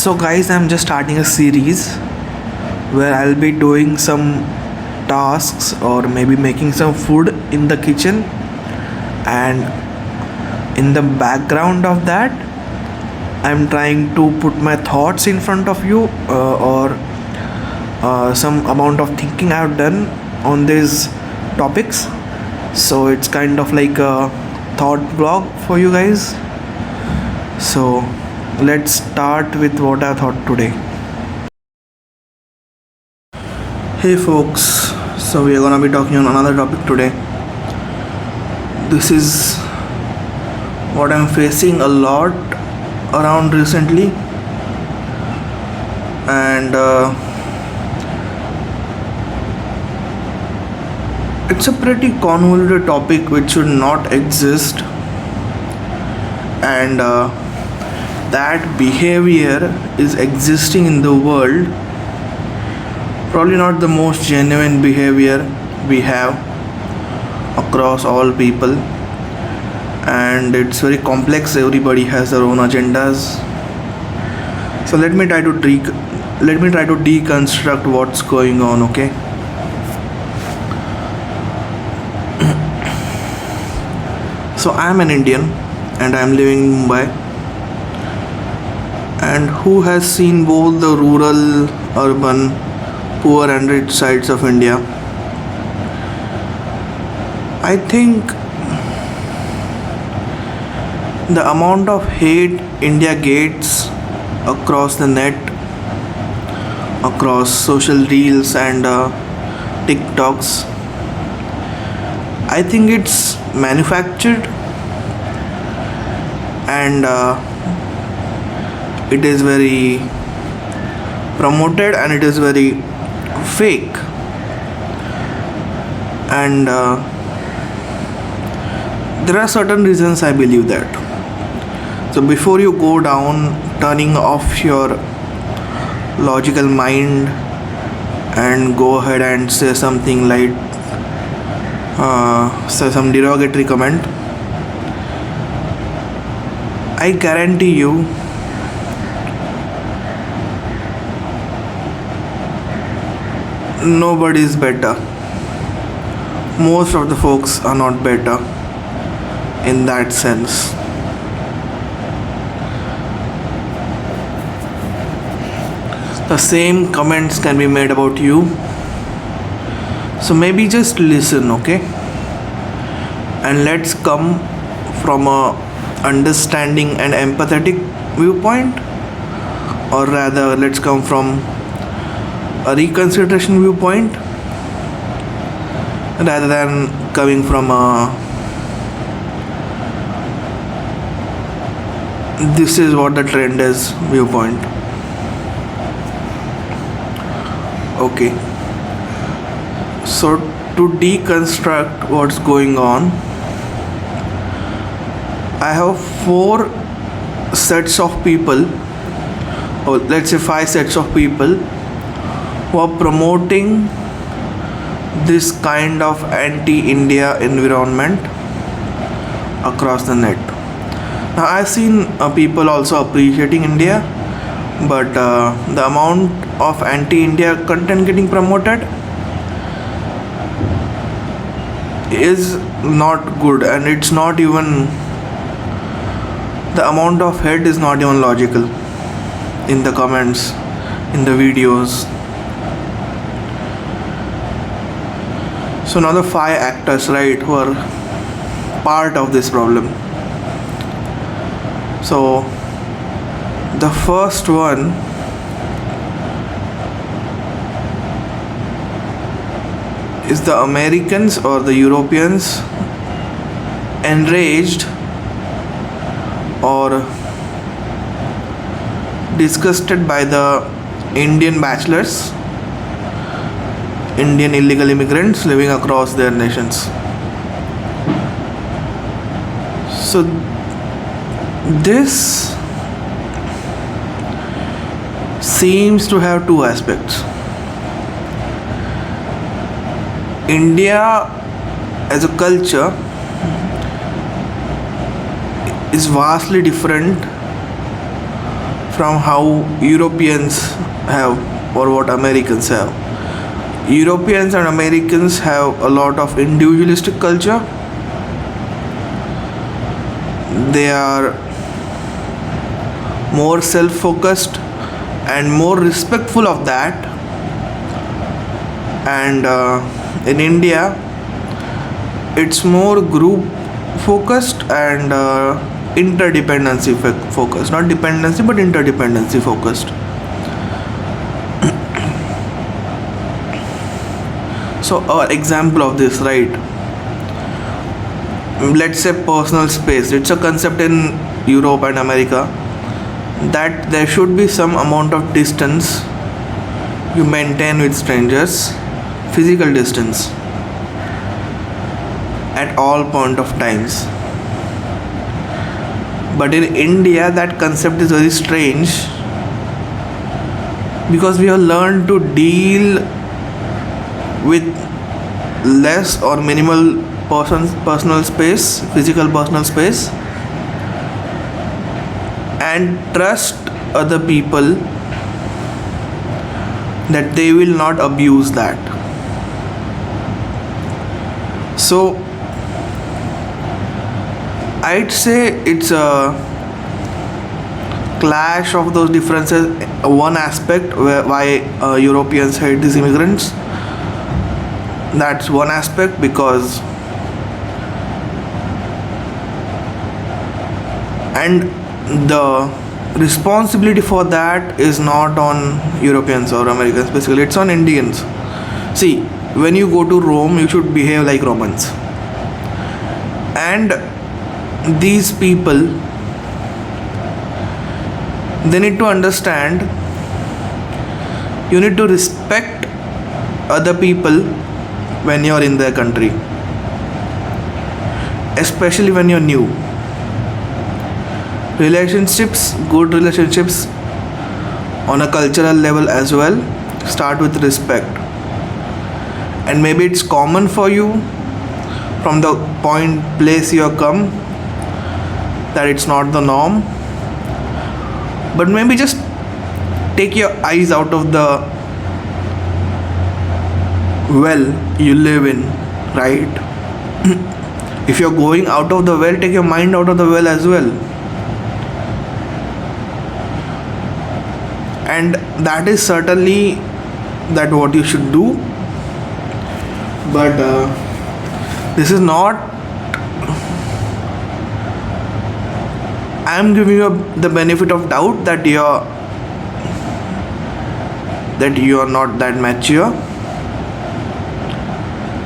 So, guys, I'm just starting a series where I'll be doing some tasks or maybe making some food in the kitchen, and in the background of that, I'm trying to put my thoughts in front of you, or some amount of thinking I've done on these topics. So, it's kind of like a thought blog for you guys. So, let's start with what I thought today. Hey folks, so we are gonna be talking on another topic today. This is what I'm facing a lot around recently, and it's a pretty convoluted topic which should not exist, and that behavior is existing in the world. Probably not the most genuine behavior we have across all people, and it's very complex. Everybody has their own agendas. So let me try to deconstruct what's going on. Okay. So I'm an Indian and I'm living in Mumbai. And who has seen both the rural, urban, poor and rich sides of India? I think the amount of hate India gets across the net, across social reels and TikToks, I think it's manufactured, and it is very promoted, and it is very fake, and there are certain reasons I believe that. So before you go down turning off your logical mind and go ahead and say something like say some derogatory comment, I guarantee you nobody is better. Most of the folks are not better in that sense. The same comments can be made about you. So maybe just listen, okay? And let's come from a understanding and empathetic viewpoint, or rather let's come from a reconsideration viewpoint, rather than coming from a this is what the trend is viewpoint. Okay, so to deconstruct what's going on, I have 4 sets of people, or let's say 5 sets of people, who are promoting this kind of anti-India environment across the net. Now I've seen people also appreciating India, but the amount of anti-India content getting promoted is not good, and it's not even, the amount of hate is not even logical in the comments, in the videos. So now the 5 actors, right, who are part of this problem. So the first one is the Americans or the Europeans enraged or disgusted by the Indian bachelors, Indian illegal immigrants living across their nations. So this seems to have 2 aspects. India as a culture is vastly different from how Europeans have or what Americans have. Europeans and Americans have a lot of individualistic culture. They are more self-focused and more respectful of that. And in India, it's more group focused and interdependency focused. Not dependency, but interdependency focused. So, example of this, right? Let's say personal space. It's a concept in Europe and America that there should be some amount of distance you maintain with strangers, physical distance, at all point of times. But in India, that concept is very strange because we have learned to deal with less or minimal personal space, physical personal space, and trust other people that they will not abuse that. So I'd say it's a clash of those differences. One aspect why Europeans hate these immigrants. That's one aspect, because and the responsibility for that is not on Europeans or Americans, basically it's on Indians. See, when you go to Rome, you should behave like Romans, and these people, they need to understand you need to respect other people when you're in their country, especially when you're new. Relationships, good relationships on a cultural level as well, start with respect. And maybe it's common for you from the place you have come that it's not the norm, but maybe just take your eyes out of the well you live in, right? If you're going out of the well, take your mind out of the well as well. And that is certainly that what you should do. But this is not, I am giving you the benefit of doubt that you are not that mature,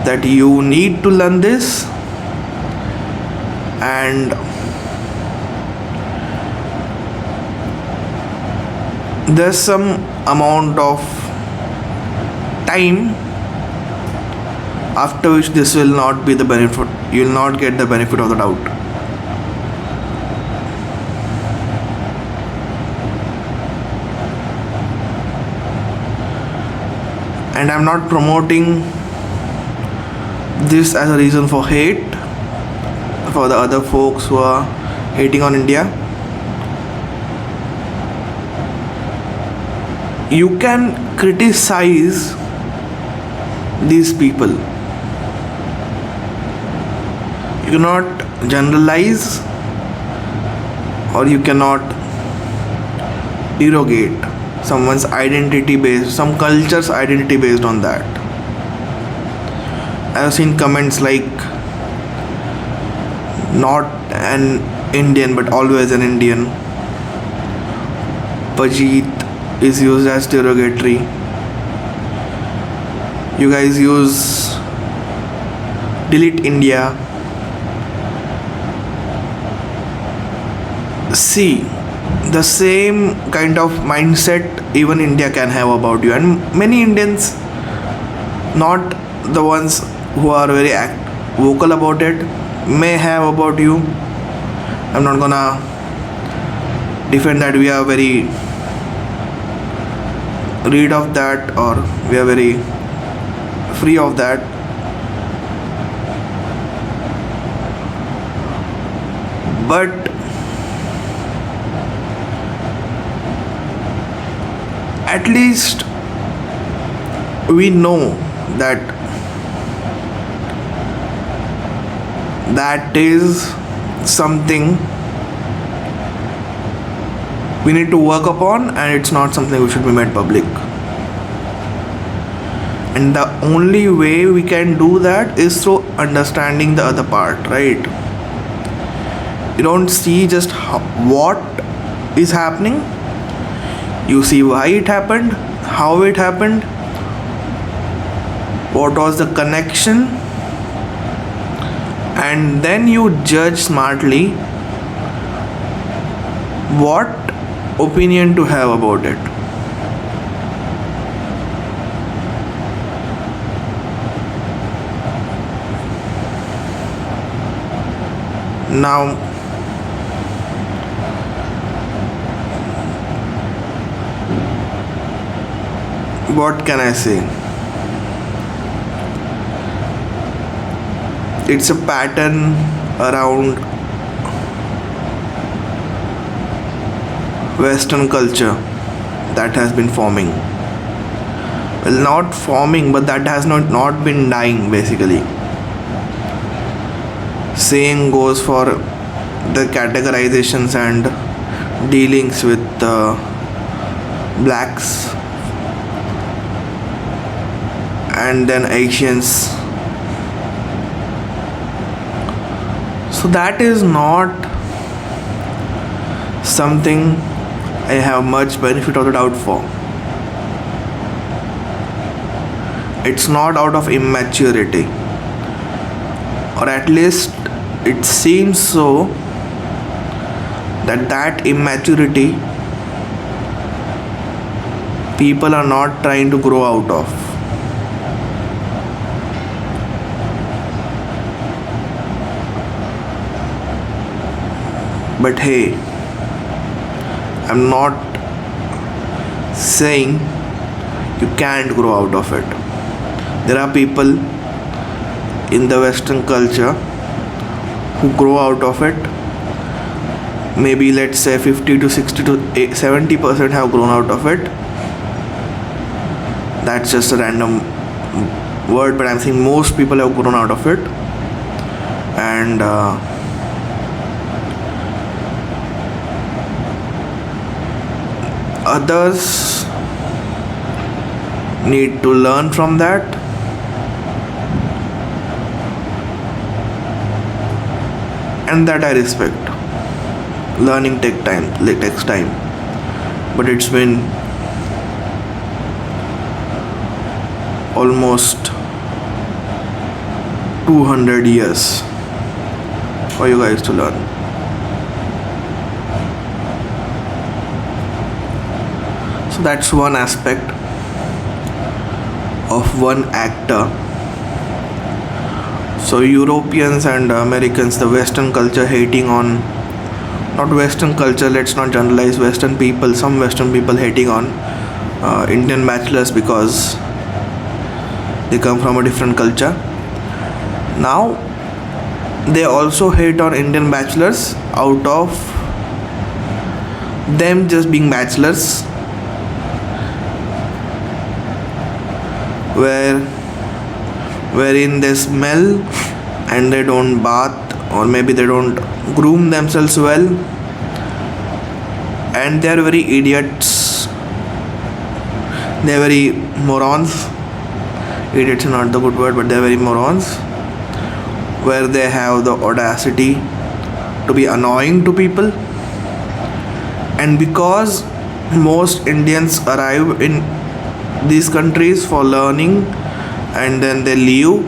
that you need to learn this, and there's some amount of time after which this will not be the benefit, you will not get the benefit of the doubt. And I'm not promoting this as a reason for hate for the other folks who are hating on India. You can criticize these people. You cannot generalize, or you cannot derogate someone's identity based, some culture's identity based on that. I've seen comments like, not an Indian but always an Indian. Pajit is used as derogatory. You guys use delete India. See, the same kind of mindset even India can have about you, and many Indians, not the ones who are very vocal about it, may have about you. I'm not gonna defend that we are very rid of that, or we are very free of that. But at least we know that that is something we need to work upon, and it's not something we should be made public. And the only way we can do that is through understanding the other part, right? You don't see just what is happening, you see why it happened, how it happened, what was the connection, and then you judge smartly what opinion to have about it. Now, what can I say? It's a pattern around Western culture that has been forming. Well, not forming, but that has not been dying basically. Same goes for the categorizations and dealings with blacks and then Asians. So that is not something I have much benefit of the doubt for. It's not out of immaturity, or at least it seems so that immaturity people are not trying to grow out of. But hey, I'm not saying you can't grow out of it. There are people in the Western culture who grow out of it. Maybe let's say 50 to 60 to 70% have grown out of it. That's just a random word, but I'm saying most people have grown out of it. And others need to learn from that, and that I respect. Learning takes time, but it's been almost 200 years for you guys to learn. So that's one aspect of one actor. So Europeans and Americans, the Western culture hating on, not Western culture, let's not generalize, Western people, some Western people hating on Indian bachelors because they come from a different culture. Now they also hate on Indian bachelors out of them just being bachelors, wherein they smell and they don't bath, or maybe they don't groom themselves well, and they are very idiots, they are very morons. Idiots is not the good word, but they are very morons, where they have the audacity to be annoying to people. And because most Indians arrive in these countries for learning and then they leave,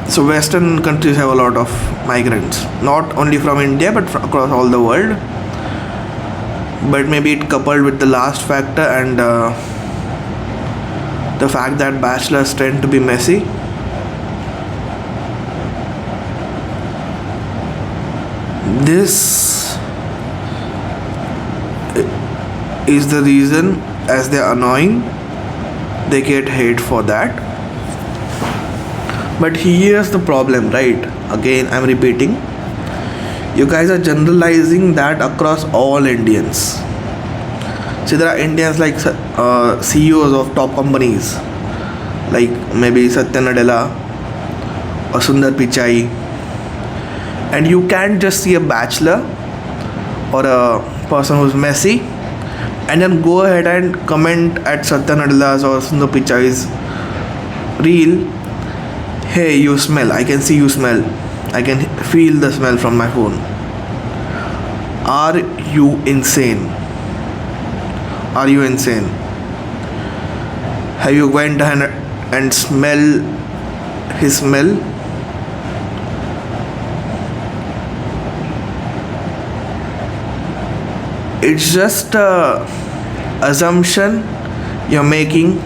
so Western countries have a lot of migrants, not only from India but across all the world. But maybe it coupled with the last factor and the fact that bachelors tend to be messy, this is the reason, as they are annoying, they get hate for that. But here's the problem, right? Again, I'm repeating, you guys are generalizing that across all Indians. See, there are Indians like CEOs of top companies, like maybe Satya Nadella or Sundar Pichai, and you can't just see a bachelor or a person who's messy and then go ahead and comment at Satya Nadella's or Sundar Pichai's reel. Hey, you smell. I can see you smell. I can feel the smell from my phone. Are you insane? Are you insane? Have you went and smell his smell? It's just a assumption you're making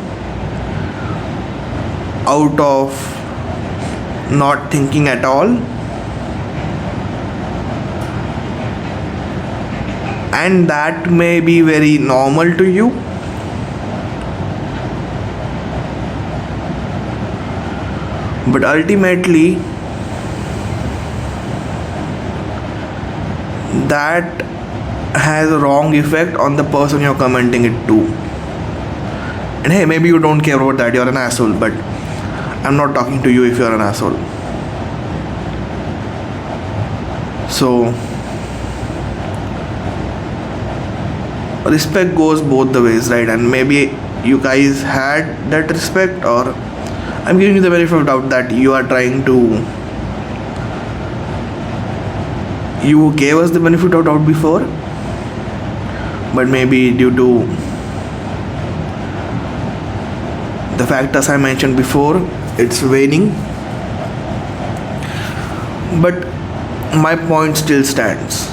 out of not thinking at all, and that may be very normal to you, but ultimately that has a wrong effect on the person you're commenting it to. And hey, maybe you don't care about that, you're an asshole, but I'm not talking to you if you're an asshole. So respect goes both the ways, right? And maybe you guys had that respect, or I'm giving you the benefit of doubt that you are trying to, you gave us the benefit of doubt before, but maybe due to the factors I mentioned before, it's waning. But my point still stands.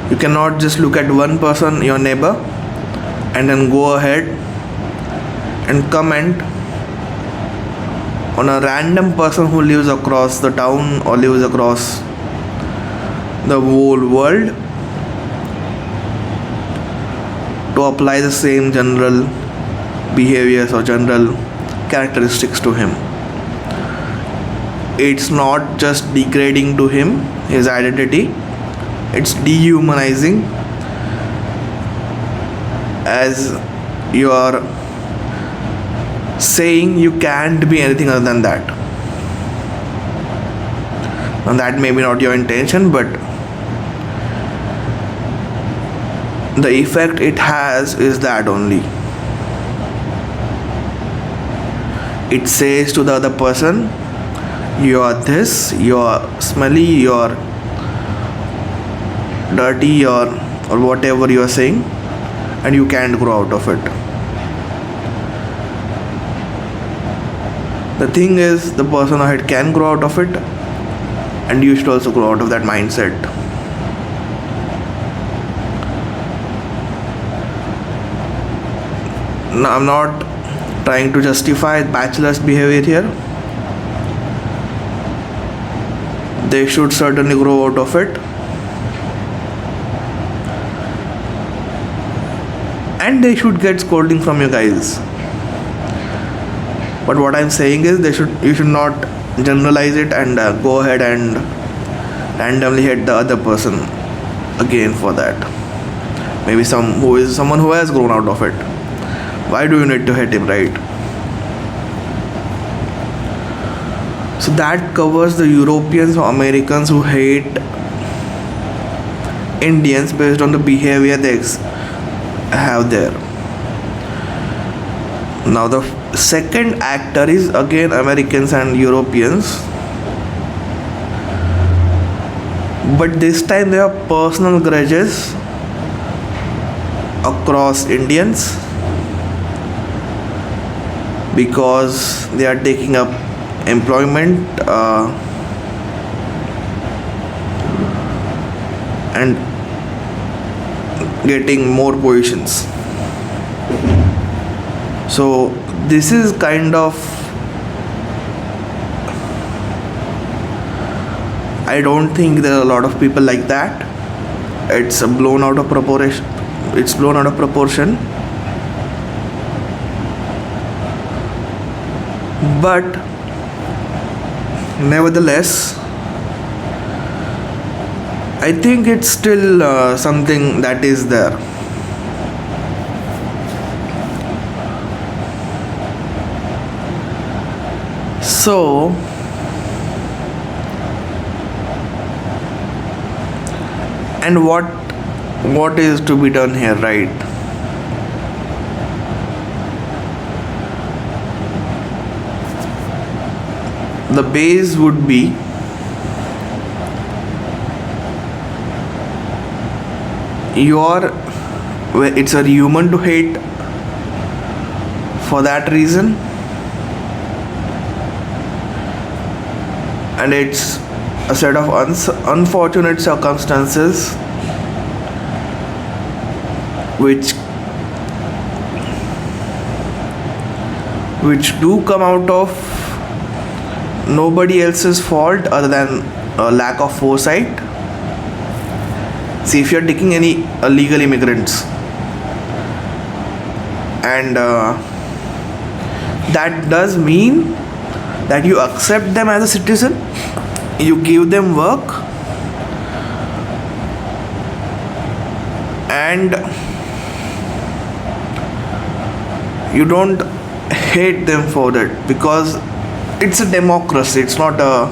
You cannot just look at one person, your neighbor, and then go ahead and comment on a random person who lives across the town or lives across the whole world to apply the same general behaviors or general characteristics to him. It's not just degrading to him, his identity, it's dehumanizing, as you are saying you can't be anything other than that. And that may be not your intention, but the effect it has is that only. It says to the other person, you are this, you are smelly, you are dirty, or whatever you are saying, and you can't grow out of it. The thing is, the person ahead can grow out of it, and you should also grow out of that mindset. Now, I'm not trying to justify bachelors' behavior here. They should certainly grow out of it. And they should get scolding from you guys. But what I'm saying is, you should not generalize it and go ahead and randomly hit the other person again for that. Maybe someone who has grown out of it. Why do you need to hit him, right? So that covers the Europeans or Americans who hate Indians based on the behavior they have there. Now the second actor is again Americans and Europeans, but this time there are personal grudges across Indians because they are taking up employment and getting more positions. So this is kind of, I don't think there are a lot of people like that. It's blown out of proportion. But nevertheless, I think it's still something that is there. So and what is to be done here, right? The base would be it's a human to hate for that reason, and it's a set of unfortunate circumstances which do come out of nobody else's fault other than a lack of foresight. See, if you're taking any illegal immigrants and that does mean that you accept them as a citizen, you give them work, and you don't hate them for that, because it's a democracy, it's not a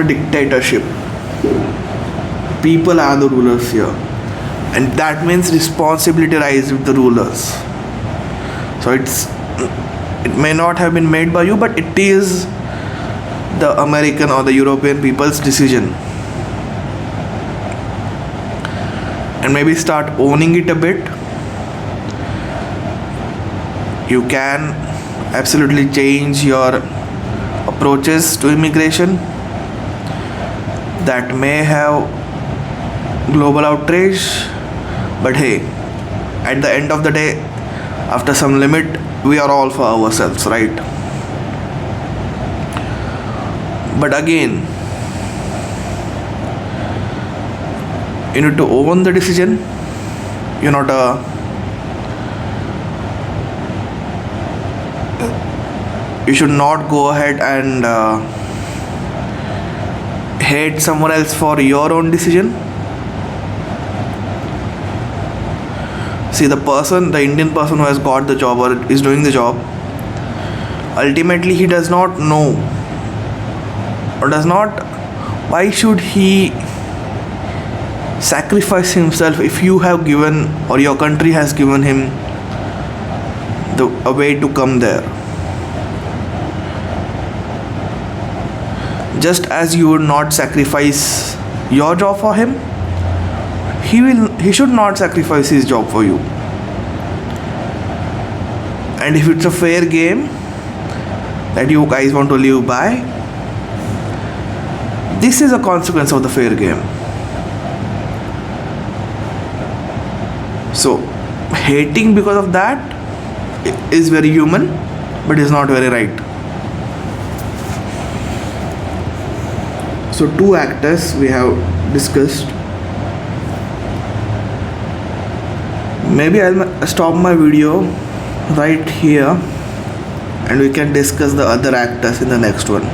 dictatorship. People are the rulers here, and that means responsibility lies with the rulers. So it may not have been made by you, but it is the American or the European people's decision. And maybe start owning it a bit. You can absolutely change your approaches to immigration that may have global outrage, but hey, at the end of the day, after some limit, we are all for ourselves, right? But again, you need to own the decision. You're not you should not go ahead and hate someone else for your own decision. See, the Indian person who has got the job or is doing the job, ultimately he does not know why should he sacrifice himself if you have given, or your country has given him a way to come there. Just as you would not sacrifice your job for him, he should not sacrifice his job for you. And if it's a fair game that you guys want to live by, this is a consequence of the fair game. So hating because of that is very human, but is not very right. So 2 actors we have discussed. Maybe I'll stop my video right here and we can discuss the other actors in the next one.